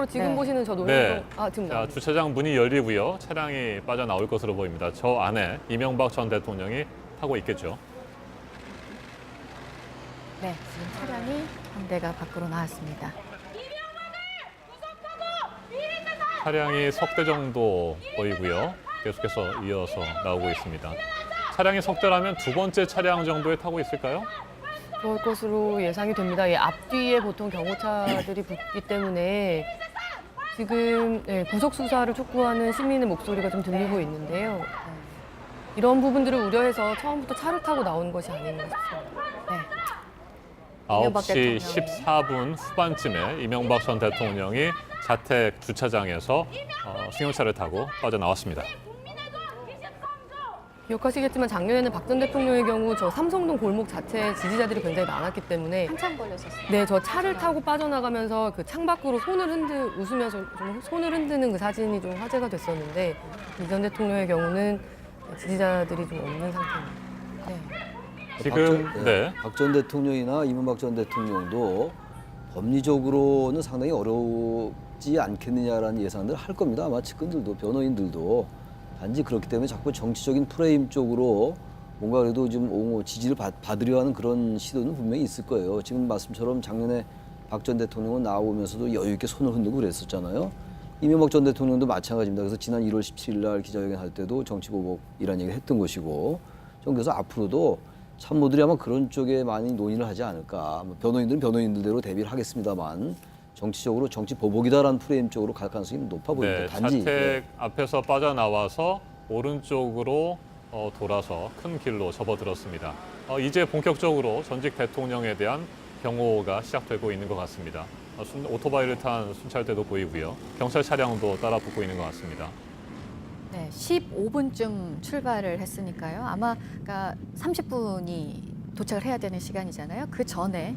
전체적으로 지금 네. 보시는 저 노란 네. 지금 자, 나옵니다. 주차장 문이 열리고요. 차량이 빠져나올 것으로 보입니다. 저 안에 이명박 전 대통령이 타고 있겠죠. 네, 지금 차량이 한 대가 밖으로 나왔습니다. 차량이 석 대 정도 보이고요. 계속해서 이어서 나오고 있습니다. 차량이 석 대라면 두 번째 차량 정도에 타고 있을까요? 그럴 것으로 예상이 됩니다. 예, 앞뒤에 보통 경호차들이 붙기 때문에 지금 구속 수사를 촉구하는 시민의 목소리가 좀 들리고 있는데요. 이런 부분들을 우려해서 처음부터 차를 타고 나온 것이 아닌가 싶습니다. 네. 이명박 9시 대통령의 14분 후반쯤에 이명박 전 대통령이 자택 주차장에서 승용차를 타고 빠져나왔습니다. 기억하시겠지만 작년에는 박 전 대통령의 경우 저 삼성동 골목 자체에 지지자들이 굉장히 많았기 때문에 한참 걸렸었어요. 네, 저 차를 타고 빠져나가면서 그 창밖으로 웃으면서 좀 손을 흔드는 그 사진이 좀 화제가 됐었는데 이 전 대통령의 경우는 지지자들이 좀 없는 상태입니다. 네. 지금 네. 박 전 대통령이나 이명박 전 대통령도 법리적으로는 상당히 어렵지 않겠느냐라는 예상을 할 겁니다. 아마 측근들도 변호인들도 단지 그렇기 때문에 자꾸 정치적인 프레임 쪽으로 뭔가 그래도 좀 지지를 받으려 하는 그런 시도는 분명히 있을 거예요. 지금 말씀처럼 작년에 박 전 대통령은 나오면서도 여유 있게 손을 흔들고 그랬었잖아요. 이명박 전 대통령도 마찬가지입니다. 그래서 지난 1월 17일 날 기자회견 할 때도 정치보복이라는 얘기를 했던 것이고, 좀 그래서 앞으로도 참모들이 아마 그런 쪽에 많이 논의를 하지 않을까. 변호인들은 변호인들대로 대비를 하겠습니다만 정치적으로 정치 보복이다라는 프레임 쪽으로 갈 가능성이 높아 보입니다. 네, 단지 자택 앞에서 빠져나와서 오른쪽으로 돌아서 큰 길로 접어들었습니다. 이제 본격적으로 전직 대통령에 대한 경호가 시작되고 있는 것 같습니다. 오토바이를 탄 순찰대도 보이고요. 경찰 차량도 따라 붙고 있는 것 같습니다. 네, 15분쯤 출발을 했으니까요. 아마 그러니까 30분이 도착을 해야 되는 시간이잖아요. 그 전에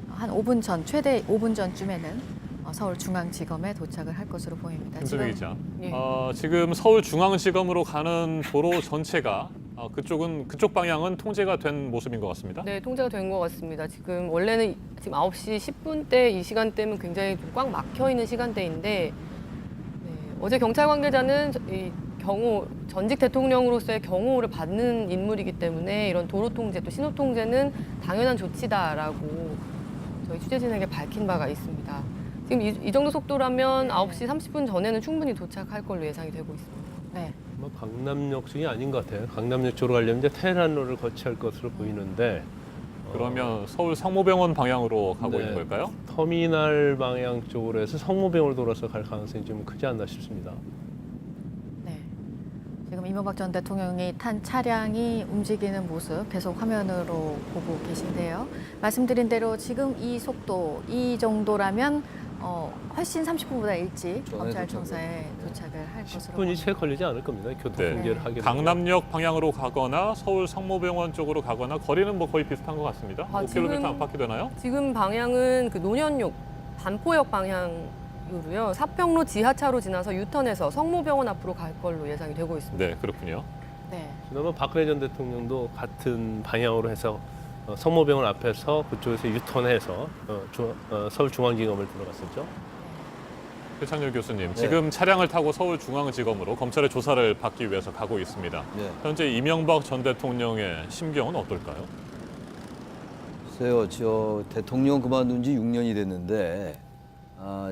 한 5분 전, 최대 5분 전쯤에는 서울중앙지검에 도착을 할 것으로 보입니다. 김수미 기자, 예. 지금 서울중앙지검으로 가는 도로 전체가 그쪽 방향은 통제가 된 모습인 것 같습니다. 네, 통제가 된 것 같습니다. 지금 원래는 지금 9시 10분 대 이 시간대면 굉장히 좀 꽉 막혀 있는 시간대인데 어제 경찰 관계자는 이 전직 대통령으로서의 경호를 받는 인물이기 때문에 이런 도로 통제 또 신호 통제는 당연한 조치다라고 저희 취재진에게 밝힌 바가 있습니다. 지금 이 정도 속도라면 9시 30분 전에는 충분히 도착할 걸로 예상이 되고 있습니다. 네. 강남역 쪽이 아닌 것 같아요. 강남역 쪽으로 가려면 이제 테헤란로를 거치할 것으로 보이는데 그러면 서울 성모병원 방향으로 가고 네, 있는 걸까요? 터미널 방향 쪽으로 해서 성모병원을 돌아서 갈 가능성이 좀 크지 않나 싶습니다. 네. 지금 이명박 전 대통령이 탄 차량이 움직이는 모습 계속 화면으로 보고 계신데요. 말씀드린 대로 지금 이 속도, 이 정도라면 훨씬 30분보다 일찍 검찰청사에 도착을 할 것으로 10분이 채 걸리지 않을 겁니다. 교통통제를 하게 되면. 강남역 방향으로 가거나 서울 성모병원 쪽으로 가거나 거리는 뭐 거의 비슷한 것 같습니다. 5km 안팎이 되나요? 지금 방향은 그 노년역 반포역 방향으로요. 사평로 지하차로 지나서 유턴해서 성모병원 앞으로 갈 걸로 예상이 되고 있습니다. 네, 그렇군요. 네. 그나마 박근혜 전 대통령도 같은 방향으로 해서 성모병원 앞에서 그쪽에서 유턴해서 서울중앙지검을 들어갔었죠. 최창렬 교수님, 네. 지금 차량을 타고 서울중앙지검으로 검찰의 조사를 받기 위해서 가고 있습니다. 네. 현재 이명박 전 대통령의 심경은 어떨까요? 글쎄요, 저 대통령 그만둔 지 6년이 됐는데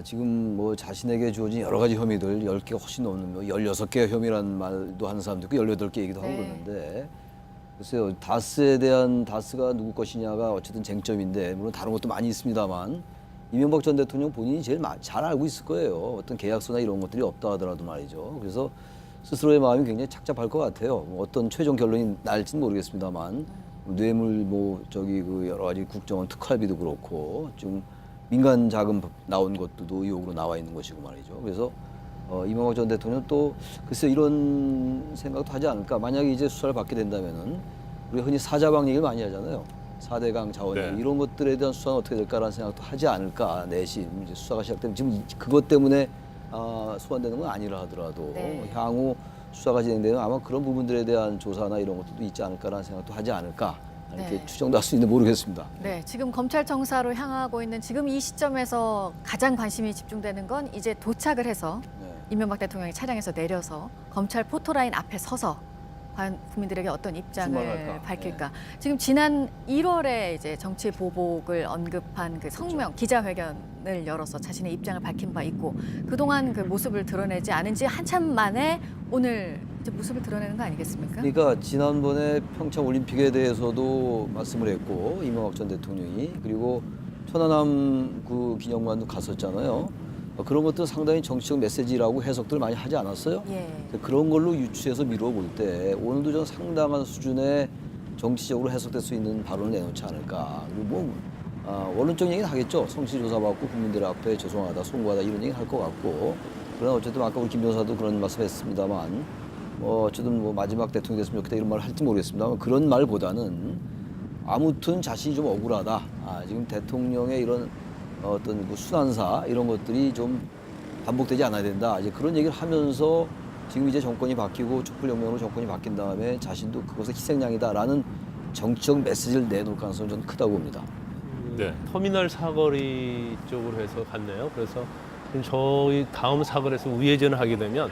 지금 뭐 자신에게 주어진 여러 가지 혐의들 10개가 훨씬 넘는 16개의 혐의라는 말도 하는 사람도 있고 18개 얘기도 하고 네. 그러는데 글쎄요, 다스가 누구 것이냐가 어쨌든 쟁점인데 물론 다른 것도 많이 있습니다만 이명박 전 대통령 본인이 제일 잘 알고 있을 거예요. 어떤 계약서나 이런 것들이 없다 하더라도 말이죠. 그래서 스스로의 마음이 굉장히 착잡할 것 같아요. 뭐 어떤 최종 결론이 날지는 모르겠습니다만 뇌물 그 여러 가지 국정원 특활비도 그렇고 좀 민간 자금 나온 것도 의혹으로 나와 있는 것이고 말이죠. 그래서 이명박 전 대통령 또 글쎄 이런 생각도 하지 않을까. 만약에 이제 수사를 받게 된다면은 우리가 흔히 사자방 얘기를 많이 하잖아요. 4대강 자원 네. 이런 것들에 대한 수사는 어떻게 될까라는 생각도 하지 않을까. 내심 이제 수사가 시작되면 지금 그것 때문에 소환되는 건 아니라 하더라도 네. 향후 수사가 진행되면 아마 그런 부분들에 대한 조사나 이런 것들도 있지 않을까라는 생각도 하지 않을까 이렇게 네. 추정도 할 수 있는지 모르겠습니다. 네, 지금 검찰청사로 향하고 있는 지금 이 시점에서 가장 관심이 집중되는 건 이제 도착을 해서 네. 이명박 대통령이 차량에서 내려서 검찰 포토라인 앞에 서서 과연 국민들에게 어떤 입장을 출마할까? 밝힐까. 지금 지난 1월에 이제 정치 보복을 언급한 그 성명 기자회견을 열어서 자신의 입장을 밝힌 바 있고 그동안 그 모습을 드러내지 않은 지 한참 만에 오늘 이제 모습을 드러내는 거 아니겠습니까? 그러니까 지난번에 평창 올림픽에 대해서도 말씀을 했고 이명박 전 대통령이 그리고 천안함 그 기념관도 갔었잖아요. 그런 것도 상당히 정치적 메시지라고 해석들 많이 하지 않았어요? 예. 그런 걸로 유추해서 미뤄볼 때 오늘도 좀 상당한 수준의 정치적으로 해석될 수 있는 발언을 내놓지 않을까. 그리고 원론적 얘기는 하겠죠. 성실조사 받고 국민들 앞에 죄송하다, 송구하다 이런 얘기는 할 것 같고. 그러나 어쨌든 아까 우리 김 변호사도 그런 말씀했습니다만 어쨌든 뭐 마지막 대통령이 됐으면 좋겠다 이런 말을 할지 모르겠습니다만 그런 말보다는 아무튼 자신이 좀 억울하다. 지금 대통령의 이런 어떤 그 순환사 이런 것들이 좀 반복되지 않아야 된다. 이제 그런 얘기를 하면서 지금 이제 정권이 바뀌고 촛불혁명으로 정권이 바뀐 다음에 자신도 그것의 희생양이다라는 정치적 메시지를 내놓을 가능성이 좀 크다고 봅니다. 네. 터미널 사거리 쪽으로 해서 갔네요. 그래서 지금 저희 다음 사거리에서 우회전을 하게 되면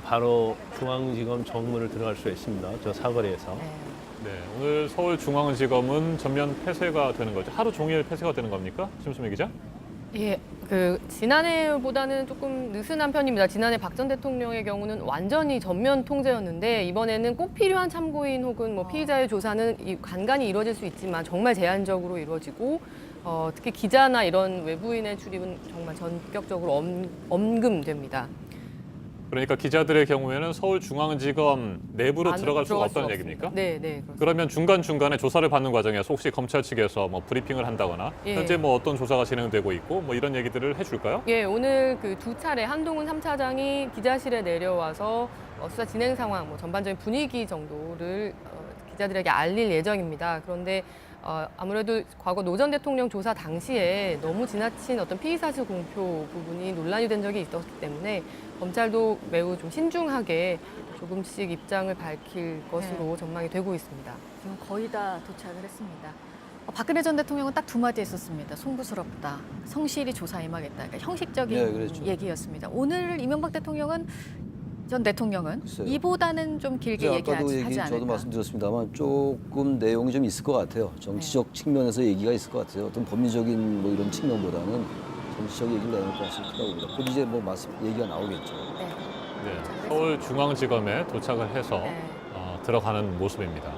바로 중앙지검 정문을 들어갈 수 있습니다. 저 사거리에서. 네, 오늘 서울중앙지검은 전면 폐쇄가 되는 거죠. 하루 종일 폐쇄가 되는 겁니까? 심수미 기자? 예, 그 지난해보다는 조금 느슨한 편입니다. 지난해 박 전 대통령의 경우는 완전히 전면 통제였는데 이번에는 꼭 필요한 참고인 혹은 뭐 피의자의 조사는 간간히 이루어질 수 있지만 정말 제한적으로 이루어지고 특히 기자나 이런 외부인의 출입은 정말 전격적으로 엄금됩니다. 그러니까 기자들의 경우에는 서울중앙지검 내부로 안으로 들어갈 수가 들어갈 없다는 수가 얘기입니까? 없습니다. 네, 네. 그렇습니다. 그러면 중간중간에 조사를 받는 과정에서 혹시 검찰 측에서 뭐 브리핑을 한다거나 예. 현재 뭐 어떤 조사가 진행되고 있고 뭐 이런 얘기들을 해줄까요? 예, 오늘 그 두 차례 한동훈 3차장이 기자실에 내려와서 수사 진행 상황, 뭐 전반적인 분위기 정도를 기자들에게 알릴 예정입니다. 그런데 아무래도 과거 노 전 대통령 조사 당시에 너무 지나친 어떤 피의사실 공표 부분이 논란이 된 적이 있었기 때문에 검찰도 매우 좀 신중하게 조금씩 입장을 밝힐 것으로 전망이 되고 있습니다. 지금 거의 다 도착을 했습니다. 박근혜 전 대통령은 딱 두 마디 했었습니다. 송구스럽다. 성실히 조사 임하겠다. 그러니까 형식적인 네, 그랬죠. 얘기였습니다. 오늘 이명박 전 대통령은 글쎄요. 이보다는 좀 길게 아까도 얘기하지 얘기 않을까. 저도 말씀드렸습니다만 조금 내용이 좀 있을 것 같아요. 정치적 측면에서 얘기가 있을 것 같아요. 어떤 법리적인 뭐 이런 측면보다는 정치적 얘기를 내놓을 가능성이 크다고 봅니다. 곧 이제 뭐 얘기가 나오겠죠. 네. 네, 서울중앙지검에 도착을 해서 네. 들어가는 모습입니다.